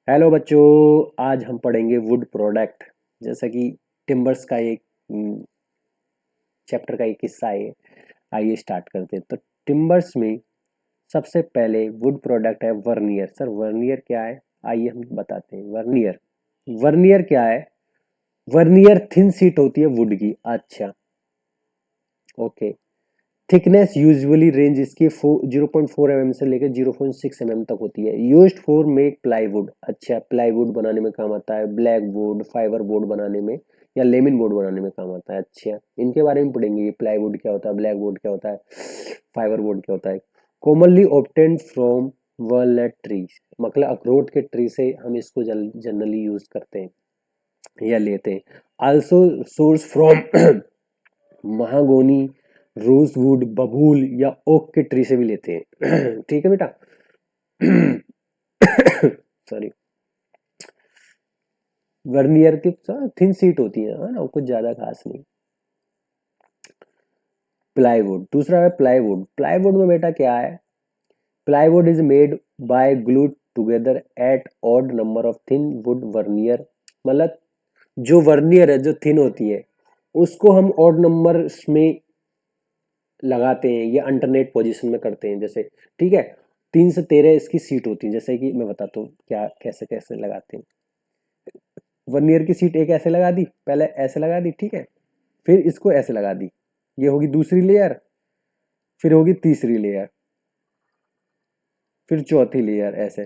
Hello बच्चों, आज हम पढ़ेंगे वुड प्रोडक्ट। जैसा कि टिम्बर्स का एक चैप्टर का एक हिस्सा है। आइए स्टार्ट करते हैं। तो टिम्बर्स में सबसे पहले वुड प्रोडक्ट है वर्नियर। सर वर्नियर क्या है? आइए हम बताते हैं। वर्नियर वर्नियर क्या है? वर्नियर थिन शीट होती है वुड की। अच्छा, ओके। थिकनेस यूजुअली रेंज इसकी 0.4 mm से लेकर 0.6 mm तक होती है। Used for make plywood. अच्छा, प्लाईवुड बनाने में काम आता है, ब्लैक बोर्ड, फाइबर बोर्ड बनाने में या लेमिन बोर्ड बनाने में काम आता है। अच्छा, इनके बारे में पढ़ेंगे। ये प्लाईवुड क्या होता है, ब्लैक बोर्ड क्या होता है, फाइबर बोर्ड क्या होता है। Commonly obtained from walnut tree, मतलब अखरोट के ट्री से हम इसको जनरली यूज करते हैं या लेते हैं। आल्सो सोर्स फ्रॉम महागोनी, रोजवुड, बबूल या ओक के ट्री से भी लेते हैं। ठीक है बेटा। सॉरी। वर्नियर की थिन सीट होती है ना, कुछ ज्यादा खास नहीं। प्लाईवुड, दूसरा है प्लाईवुड। प्लाईवुड में बेटा क्या है? Plywood is made bye glued together at odd number of thin would vernier. मतलब जो वर्नियर है, जो थिन होती है, उसको हम ऑड नंबर में लगाते हैं या अल्टरनेट पोजीशन में करते हैं। जैसे ठीक है, 3 से 13 इसकी सीट होती है। जैसे कि मैं बताता हूँ क्या कैसे कैसे लगाते हैं। वर्नियर की सीट एक ऐसे लगा दी, पहले ऐसे लगा दी, ठीक है। फिर इसको ऐसे लगा दी, ये होगी दूसरी लेयर। फिर होगी तीसरी लेयर, फिर चौथी लेयर, ऐसे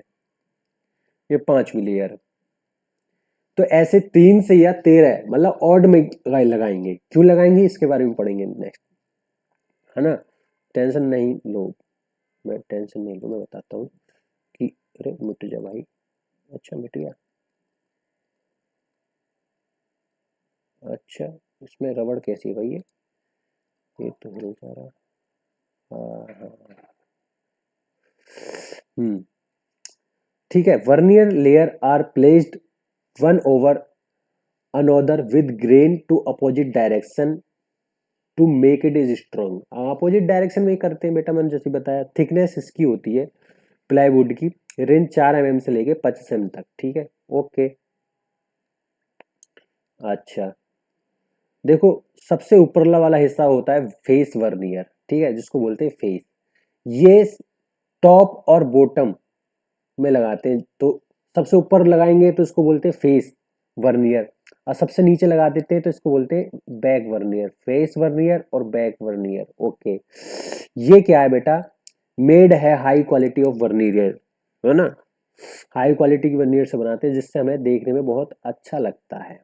ये पांचवी लेयर। तो ऐसे 3 से या 13 मतलब ऑड में लगाएंगे। क्यों लगाएंगे इसके बारे में पढ़ेंगे नेक्स्ट, है ना। टेंशन नहीं लो, मैं टेंशन नहीं लो, मैं बताता हूँ कि अरे मिट जा भाई। अच्छा मिट गया। अच्छा, इसमें रबड़ कैसी है भाई? ये तो हिल जा रहा। हाँ हाँ। हम्म, ठीक है। Veneer layer are placed one over another with grain to opposite direction to make it is strong. Opposite direction में ही करते हैं बेटा, मैंने जैसे बताया। थिकनेस इसकी होती है प्लाईवुड की, रेंज 4 mm से लेके 25 mm तक, ठीक है। ओके, अच्छा। देखो, सबसे ऊपरला वाला हिस्सा होता है फेस वर्नियर, ठीक है, जिसको बोलते हैं फेस। ये टॉप और बॉटम में लगाते हैं। तो सबसे ऊपर लगाएंगे तो इसको बोलते हैं फेस वर्नियर, और सबसे नीचे लगा देते हैं तो इसको बोलते हैं बैक वर्नियर। फेस वर्नियर और बैक वर्नियर। ओके, ये क्या है बेटा? मेड है हाई क्वालिटी ऑफ वर्नियर, है ना। हाई क्वालिटी की वर्नियर से बनाते हैं, जिससे हमें देखने में बहुत अच्छा लगता है,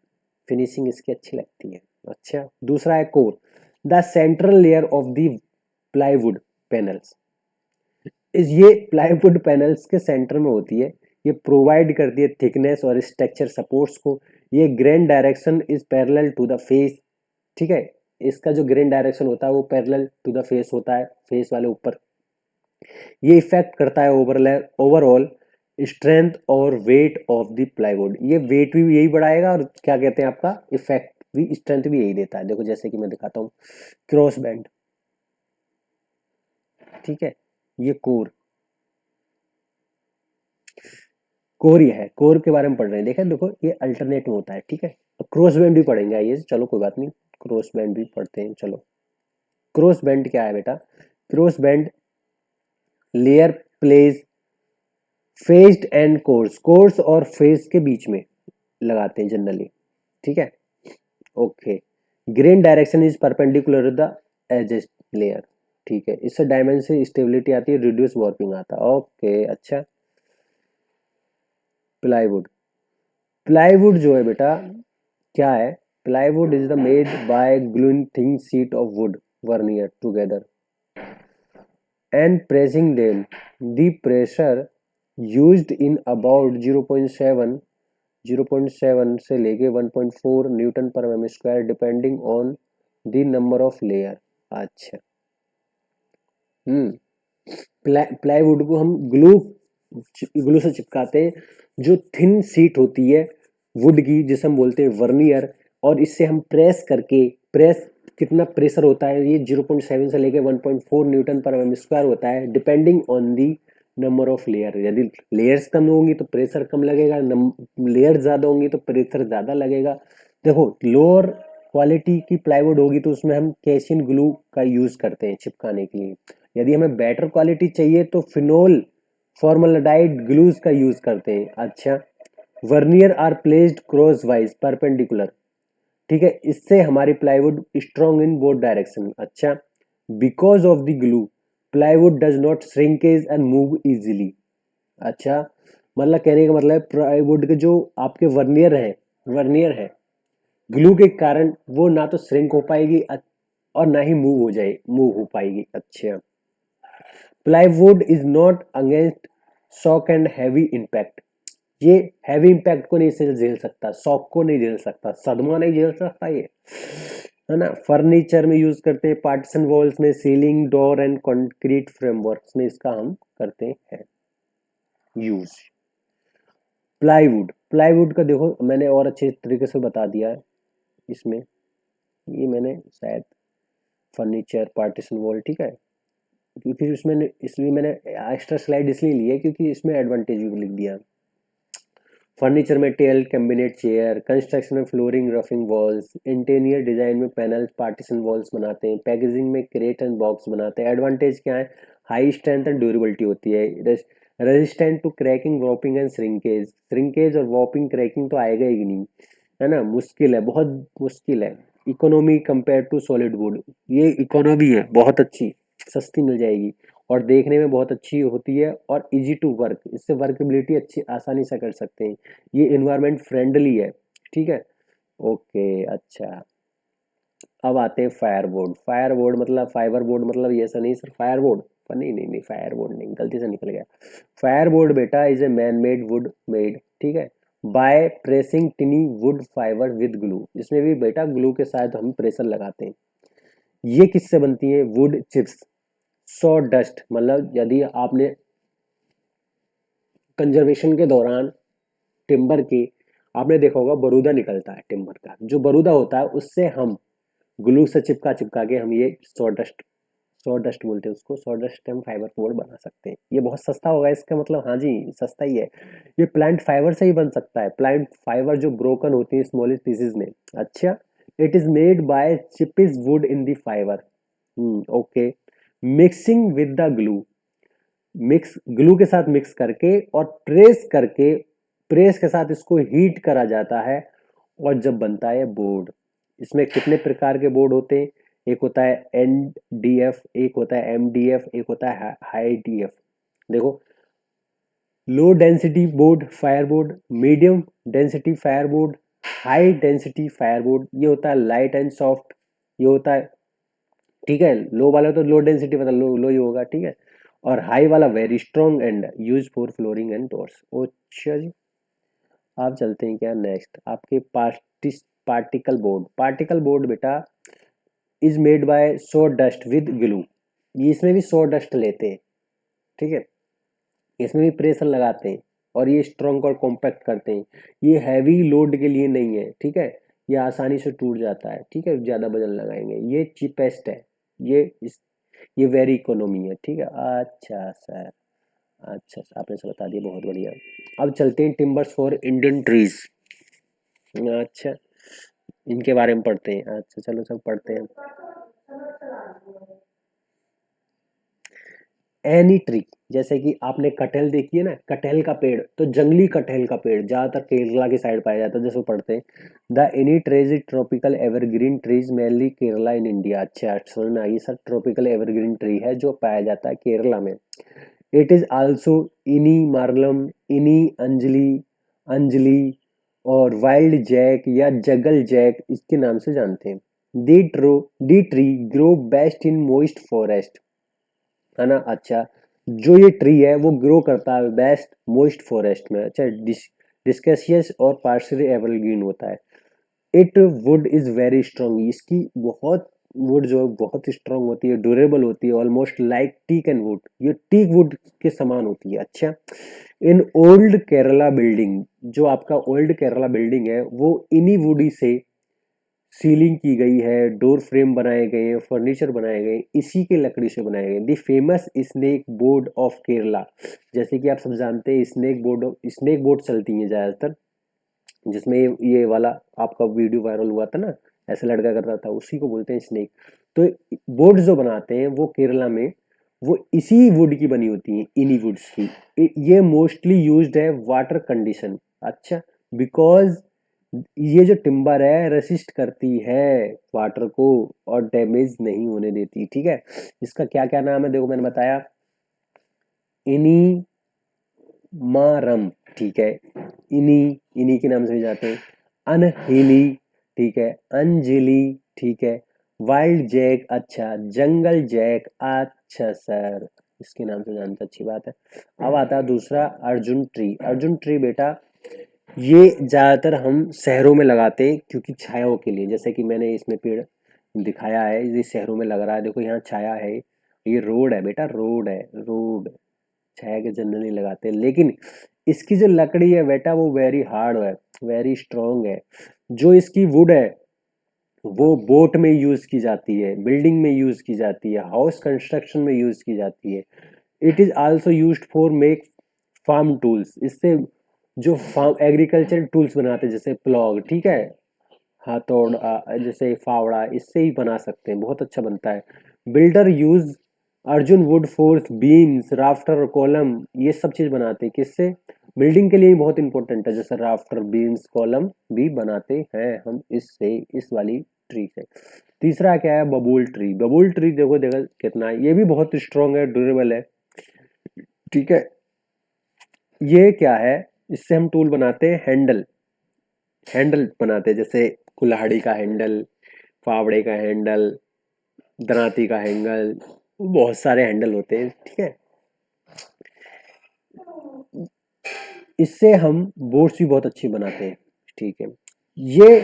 फिनिशिंग इसकी अच्छी लगती है। अच्छा, दूसरा है core, the central layer of the plywood panels. इस ये प्लाईवुड पैनल्स के सेंटर में होती है। ये प्रोवाइड करती है थिकनेस और स्ट्रक्चर सपोर्ट्स को। ये grain direction is parallel to the face, ठीक है। इसका जो ग्रेन डायरेक्शन होता है वो पैरेलल टू द फेस होता है, फेस वाले ऊपर। ये इफेक्ट करता है ओवरऑल स्ट्रेंथ और वेट ऑफ द प्लाईवुड। ये वेट भी यही बढ़ाएगा, और क्या कहते हैं आपका इफेक्ट भी, स्ट्रेंथ भी यही देता है। देखो जैसे कि मैं दिखाता हूँ, क्रॉस बैंड, ठीक है। ये कोर, कोर ही है। कोर के बारे में पढ़ रहे हैं। देखा, देखो ये अल्टरनेट में होता है, ठीक है। क्रॉस बैंड भी पढ़ेंगे, आइए चलो कोई बात नहीं, क्रॉस बैंड भी पढ़ते हैं। चलो, क्रॉस बैंड क्या है बेटा? Cross band layer place faced and cores, cores और फेस के बीच में लगाते हैं जनरली, ठीक है। Okay, grain direction is perpendicular the edges layer, ठीक है। इससे डायमेंशन स्टेबिलिटी आती है, रिड्यूस वॉर्पिंग आता है। ओके, अच्छा। प्लाईवुड, प्लाईवुड जो है बेटा क्या है? Plywood is the made by gluing thin sheet of would vernier together and pressing them. The pressure used in about 0.7 से लेके 1.4 न्यूटन पर mm square depending on the number of layer. अच्छा, plywood को हम ग्लू से चिपकाते हैं। जो thin sheet होती है वुड की, जिसे हम बोलते हैं वर्नियर, और इससे हम प्रेस करके, प्रेस कितना प्रेशर होता है? ये 0.7 से लेके 1.4 न्यूटन पर mm स्क्वायर होता है, depending on the number of layer, यदि लेयर्स कम होंगी तो प्रेशर कम लगेगा, लेयर ज्यादा होंगी तो प्रेशर ज्यादा लगेगा। देखो लोअर क्वालिटी की प्लाईवुड होगी तो उसमें हम कैसिन ग्लू का यूज करते हैं चिपकाने के लिए। यदि हमें बेटर क्वालिटी चाहिए तो फिनोल फॉर्मलाडाइड ग्लूज का यूज करते हैं। अच्छा, veneer are placed crosswise perpendicular, ठीक है, इससे हमारी plywood strong in both direction. अच्छा, because of the glue plywood does not shrinkage and move easily. अच्छा, मतलब कहने का मतलब प्लाईवुड के जो आपके वर्नियर है ग्लू के कारण वो ना तो श्रिंक हो पाएगी और ना ही मूव हो पाएगी। अच्छा, plywood is not against shock and heavy impact, ये हैवी इम्पैक्ट को नहीं झेल सकता, शॉक को नहीं झेल सकता, सदमा नहीं झेल सकता ये, है ना। फर्नीचर में यूज करते हैं, पार्टीशन वॉल्स में, ceiling, door and concrete frameworks में इसका हम करते हैं यूज। प्लाईवुड का देखो मैंने और अच्छे तरीके से बता दिया है इसमें, ये मैंने शायद फर्नीचर, पार्टीशन वॉल, ठीक है, क्योंकि इसमें इसलिए मैंने एक्स्ट्रा स्लाइड इसलिए ली है क्योंकि इसमें एडवांटेज भी लिख दिया। फर्नीचर में टेल कैबिनेट चेयर, कंस्ट्रक्शन में flooring, roughing walls, interior design में पैनल, पार्टीशन वॉल्स बनाते हैं, पैकेजिंग में क्रेट एंड बॉक्स बनाते हैं। एडवांटेज क्या है, हाई स्ट्रेंथ एंड ड्यूरेबिलिटी होती है, resistant to cracking, warping and shrinkage और वॉर्पिंग क्रैकिंग तो आएगा ही नहीं, है ना, मुश्किल है, बहुत मुश्किल है। Economy compare to solid wood, ये इकोनॉमी है बहुत अच्छी, सस्ती मिल जाएगी और देखने में बहुत अच्छी होती है और इजी टू वर्क, इससे वर्कबिलिटी अच्छी आसानी से कर सकते हैं। ये इन्वायरमेंट फ्रेंडली है, ठीक है। ओके, अच्छा, अब आते हैं फायर बोर्ड मतलब फाइबर बोर्ड, मतलब ये ऐसा नहीं सर फायर बोर्ड, नहीं नहीं नहीं, फायर बोर्ड नहीं, गलती से निकल गया। फायर बोर्ड बेटा is a man made would made, ठीक है, by pressing टिनी wood fibre with glue, इसमें भी बेटा ग्लू के साथ हम प्रेशर लगाते हैं। ये किससे बनती है, वुड चिप्स, सॉ डस्ट, मतलब यदि आपने कंजर्वेशन के दौरान टिम्बर की आपने देखा होगा बरूदा निकलता है, टिम्बर का जो बरूदा होता है उससे हम ग्लू से चिपका चिपका के हम ये सॉ डस्ट बोलते हैं उसको, सॉ डस्ट हम फाइबर बोर्ड बना सकते हैं। ये बहुत सस्ता होगा इसका मतलब, हाँ जी सस्ता ही है। ये प्लांट फाइबर से ही बन सकता है, प्लांट फाइबर जो ब्रोकन होती है स्मॉलेस्ट पीसेज में। अच्छा, it is made by chips wood in the fibre. Okay, mixing with the glue, mix glue के साथ मिक्स करके और प्रेस के साथ इसको हीट करा जाता है और जब बनता है बोर्ड। इसमें कितने प्रकार के बोर्ड होते हैं, एक होता है NDF, एक होता है MDF, एक होता है हाई DF। देखो, low density board fire board, medium density fire board, high density fire board, ये होता है लाइट एंड सॉफ्ट, ये होता है, ठीक है, लो वाला तो लो डेंसिटी मतलब लो ही होगा, ठीक है, और हाई वाला very strong and use for flooring and doors. अच्छा जी, आप चलते हैं क्या नेक्स्ट, आपके पार्टिकल बोर्ड बेटा is made bye so dust with glue, ये इसमें भी सो डस्ट लेते हैं, ठीक है, इसमें भी प्रेशर लगाते हैं और ये स्ट्रॉन्ग और कॉम्पैक्ट करते हैं। ये हैवी लोड के लिए नहीं है, ठीक है, ये आसानी से टूट जाता है, ठीक है, ज्यादा वजन लगाएंगे, ये चीपेस्ट है, ये वेरी इकोनॉमी है, ठीक है। अच्छा सर, अच्छा सर, आपने सब बता दिया, बहुत बढ़िया। अब चलते हैं टिम्बर्स फॉर इंडियन ट्रीज। अच्छा, इनके बारे में पढ़ते हैं, अच्छा चलो सब पढ़ते हैं। एनी ट्री, जैसे कि आपने कटहल देखी है ना, कटहल का पेड़, तो जंगली कटहल का पेड़ ज्यादातर केरला की साइड पाया जाता है, जैसे वो पढ़ते हैं the any trees is tropical evergreen trees mainly Kerala in India. अच्छा समझ में आई सर, ट्रॉपिकल एवरग्रीन ट्री है जो पाया जाता है केरला में। इट इज आल्सो इनी मार्लम, इनी अंजलि, अंजलि और वाइल्ड जैक या जगल जैक इसके नाम से जानते हैं। दी tree grow best in moist forest, है ना। अच्छा, जो ये ट्री है वो ग्रो करता है बेस्ट मोइस्ट फॉरेस्ट में। अच्छा, डिस्केसियस और पार्शियली एवरग्रीन होता है। It would is very strong, इसकी बहुत वुड जो है बहुत स्ट्रॉन्ग होती है, ड्यूरेबल होती है, almost like teak and wood, ये टीक वुड के समान होती है। अच्छा, इन ओल्ड केरला बिल्डिंग, जो आपका ओल्ड केरला बिल्डिंग है वो इन्हीं वुडी से सीलिंग की गई है, डोर फ्रेम बनाए गए हैं, फर्नीचर बनाए गए, इसी के लकड़ी से बनाए गए। The famous snake board of Kerala, जैसे कि आप सब जानते हैं स्नेक बोर्ड चलती हैं ज़्यादातर, जिसमें ये वाला आपका वीडियो वायरल हुआ था ना, ऐसे लड़का कर रहा था, उसी को बोलते हैं स्नेक। तो बोर्ड जो बनाते हैं वो केरला में वो इसी वुड की बनी होती है, इन्हीं वुड्स की। ये मोस्टली यूज्ड है वाटर कंडीशन। अच्छा, बिकॉज ये जो टिम्बर है रेसिस्ट करती है वाटर को और डैमेज नहीं होने देती। ठीक है, इसका क्या क्या नाम है देखो, मैंने बताया इनी मारम, ठीक है, इनी के नाम से भी जाते हैं। अनहिली, ठीक है, अंजलि, ठीक है, वाइल्ड जैक, अच्छा, जंगल जैक, अच्छा सर, इसके नाम से जानते, अच्छी बात है। अब आता है दूसरा, अर्जुन ट्री। अर्जुन ट्री बेटा ये ज्यादातर हम शहरों में लगाते हैं क्योंकि छायाओं के लिए, जैसे कि मैंने इसमें पेड़ दिखाया है, ये शहरों में लग रहा है, देखो यहाँ छाया है, ये रोड है बेटा, रोड है, रोड, छाया के जनरली लगाते हैं। लेकिन इसकी जो लकड़ी है बेटा वो वेरी हार्ड है, वेरी स्ट्रॉन्ग है। जो इसकी वुड है वो बोट में यूज की जाती है, बिल्डिंग में यूज की जाती है, हाउस कंस्ट्रक्शन में यूज की जाती है। It is also used for make farm tools, इससे जो फार्म एग्रीकल्चर टूल्स बनाते हैं जैसे प्लॉग, ठीक है, हाथोड़, जैसे फावड़ा, इससे ही बना सकते हैं, बहुत अच्छा बनता है। Builder use Arjun would force beams, rafter, column, ये सब चीज बनाते हैं, किससे, बिल्डिंग के लिए भी बहुत इंपॉर्टेंट है, जैसे राफ्टर, बीम्स, कॉलम भी बनाते हैं हम इससे, इस वाली ट्री से। तीसरा क्या है, बबूल ट्री। बबूल ट्री देखो देखो कितना है, ये भी बहुत स्ट्रॉन्ग है, ड्यूरेबल है। ठीक है, ये क्या है, इससे हम टूल बनाते हैं, हैंडल, हैंडल बनाते हैं, जैसे कुल्हाड़ी का हैंडल, फावड़े का हैंडल, दराती का हैंडल, बहुत सारे हैंडल होते हैं। ठीक है, इससे हम बोट्स भी बहुत अच्छी बनाते हैं। ठीक है, ये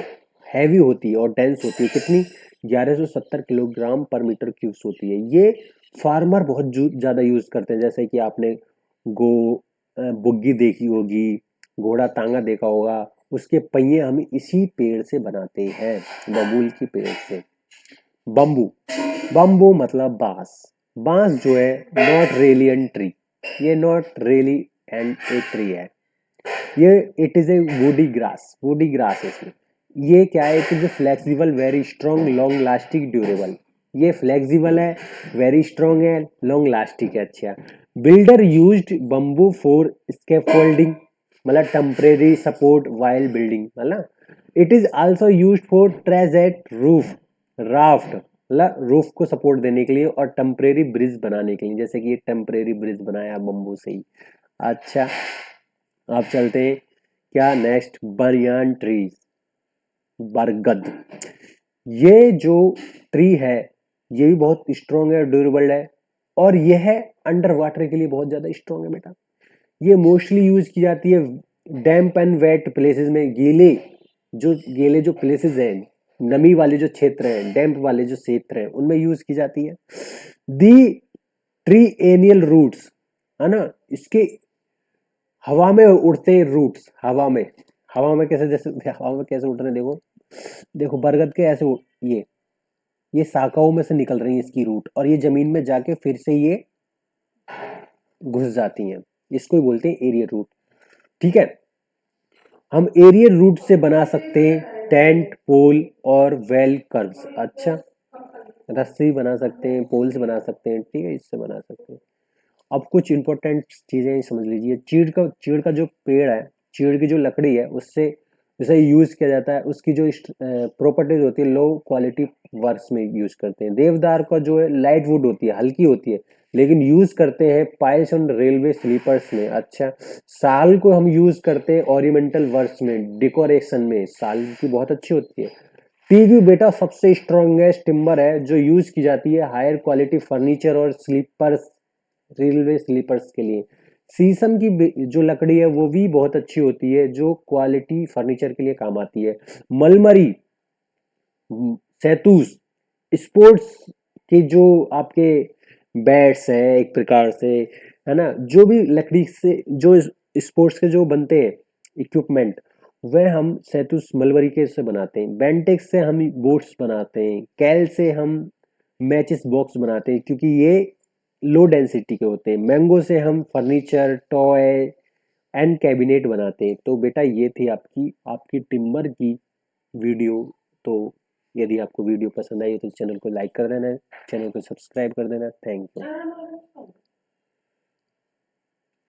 हैवी होती है और डेंस होती है, कितनी, 1170 किलोग्राम पर मीटर क्यूब्स होती है। ये फार्मर बहुत ज्यादा यूज करते हैं, जैसे कि आपने गो बुग्गी देखी होगी, घोड़ा तांगा देखा होगा, उसके पहिए हम इसी पेड़ से बनाते हैं, बबूल की पेड़ से। बम्बू, बम्बू मतलब बांस। बांस जो है नॉट रियली एन ट्री, ये not really an a tree है, ये it is a woody grass, woody grass है इसमें। ये क्या है, it is flexible, very strong, long lasting, durable. ये फ्लेक्सिबल है, वेरी स्ट्रॉन्ग है, लॉन्ग लास्टिंग है। अच्छा, builder used bamboo for scaffolding, मतलब टेम्परेरी सपोर्ट वाइल बिल्डिंग, मतलब it is also used for ट्रेजेट रूफ, राफ्ट, मतलब रूफ को सपोर्ट देने के लिए, और टेम्परेरी ब्रिज बनाने के लिए, जैसे कि ये टेम्परेरी ब्रिज बनाया बम्बू से ही। अच्छा, आप चलते हैं क्या नेक्स्ट, बनियान ट्रीज, बरगद। ये जो ट्री है ये भी बहुत स्ट्रॉन्ग है, ड्यूरेबल है, और यह है अंडर वाटर के लिए बहुत ज्यादा स्ट्रॉन्ग है बेटा। ये मोस्टली यूज की जाती है डैम्प एंड वेट प्लेसेस में, गीले जो प्लेसेस हैं, नमी वाले जो क्षेत्र हैं, डैम्प वाले जो क्षेत्र हैं, उनमें यूज की जाती है। दी ट्री एनियल रूट्स, है ना, इसके हवा में उड़ते रूट्स, हवा में कैसे, जैसे हवा में कैसे उड़ रहे हैं, देखो देखो बरगद के ऐसे ये शाखाओं में से निकल रही है इसकी रूट, और ये जमीन में जाके फिर से ये घुस जाती हैं, इसको ही बोलते हैं एरियर रूट। ठीक है, हम एरियर रूट से बना सकते हैं टेंट, पोल और वेल कर्व्स। अच्छा, रस्सी बना सकते हैं, पोल्स बना सकते हैं, ठीक है, इससे बना सकते हैं। अब कुछ इंपॉर्टेंट चीजें समझ लीजिए, चीड़ का जो पेड़ है, चीड़ की जो लकड़ी है, उससे जैसे यूज किया जाता है, उसकी जो प्रॉपर्टीज होती है लो क्वालिटी वर्क्स में यूज करते हैं। देवदार का जो है लाइट वुड होती है, हल्की होती है, लेकिन यूज करते हैं पाइल्स और रेलवे स्लीपर्स में। अच्छा, साल को हम यूज करते हैं ऑर्नामेंटल वर्क्स में, डेकोरेशन में, साल की बहुत अच्छी होती है। टीवी बेटा सबसे स्ट्रॉन्गेस्ट टिम्बर है जो यूज की जाती है हायर क्वालिटी फर्नीचर और स्लीपर्स, रेलवे स्लीपर्स के लिए। शीशम की जो लकड़ी है वो भी बहुत अच्छी होती है, जो क्वालिटी फर्नीचर के लिए काम आती है। मलमरी, सैतूस, स्पोर्ट्स के जो आपके बैट्स हैं एक प्रकार से, है ना, जो भी लकड़ी से जो स्पोर्ट्स के जो बनते हैं इक्विपमेंट, वह हम शहतूश मलबरी के से बनाते हैं। बेंटेक्स से हम बोट्स बनाते हैं। कैल से हम मैचिस बॉक्स बनाते हैं क्योंकि ये लो डेंसिटी के होते हैं। मैंगो से हम फर्नीचर, टॉय एंड कैबिनेट बनाते हैं। तो बेटा ये थी आपकी आपकी टिम्बर की वीडियो। तो यदि आपको वीडियो पसंद आई तो चैनल को लाइक कर देना, चैनल को सब्सक्राइब कर देना। Thank you.